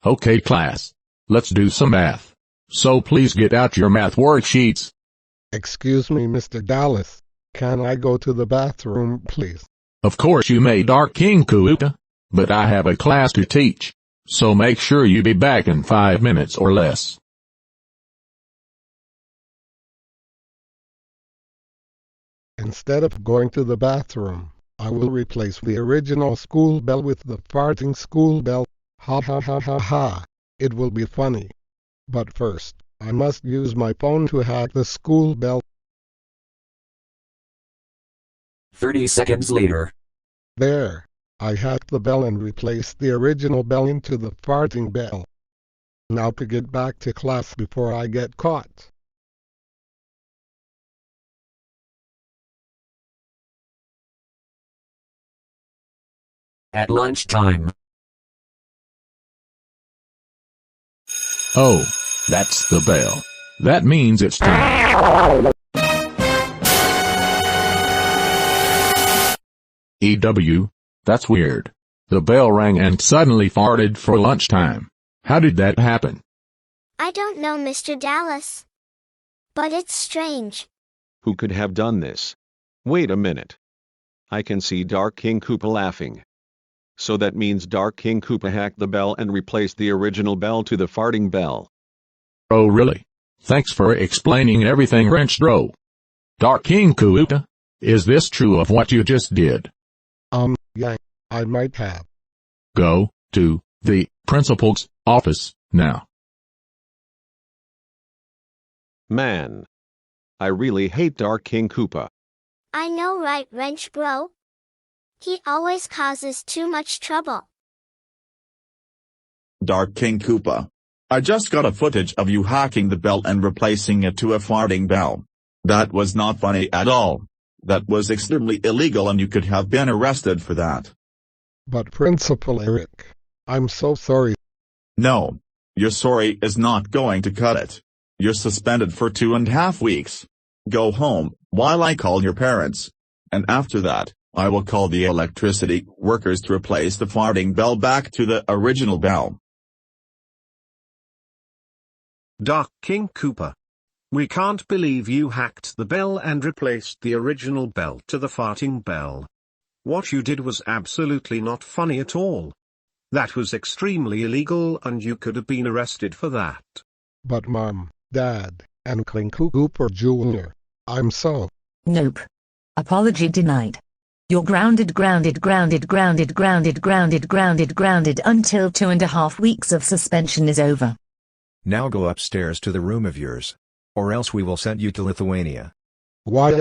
Okay class. Let's do some math. So please get out your math worksheets. Excuse me, Mr. Dallas. Can I go to the bathroom, please? Of course you may, Dark King Koopa, but I have a class to teach, so make sure you be back in 5 minutes or less. Instead of going to the bathroom, I will replace the original school bell with the farting school bell. Ha ha ha ha ha. It will be funny. But first, I must use my phone to hack the school bell. 30 seconds later. There. I hacked the bell and replaced the original bell into the farting bell. Now to get back to class before I get caught. At lunchtime. Oh, that's the bell. That means it's time. EW, that's weird. The bell rang and suddenly farted for lunchtime. How did that happen? I don't know, Mr. Dallas. But it's strange. Who could have done this? Wait a minute. I can see Dark King Koopa laughing. So that means Dark King Koopa hacked the bell and replaced the original bell to the farting bell. Oh really? Thanks for explaining everything, Wrench Bro. Dark King Koopa, is this true of what you just did? Yeah, I might have. Go to the principal's office now. Man. I really hate Dark King Koopa. I know, right, Wrench Bro? He always causes too much trouble. Dark King Koopa. I just got a footage of you hacking the bell and replacing it to a farting bell. That was not funny at all. That was extremely illegal and you could have been arrested for that. But Principal Eric, I'm so sorry. No. Your sorry is not going to cut it. You're suspended for 2.5 weeks. Go home, while I call your parents. And after that, I will call the electricity workers to replace the farting bell back to the original bell. Dark King Koopa. We can't believe you hacked the bell and replaced the original bell to the farting bell. What you did was absolutely not funny at all. That was extremely illegal and you could have been arrested for that. But Mom, Dad, and King Koopa Jr., I'm so... Nope. Apology denied. You're grounded until 2.5 weeks of suspension is over. Now go upstairs to the room of yours. Or else we will send you to Lithuania. Why?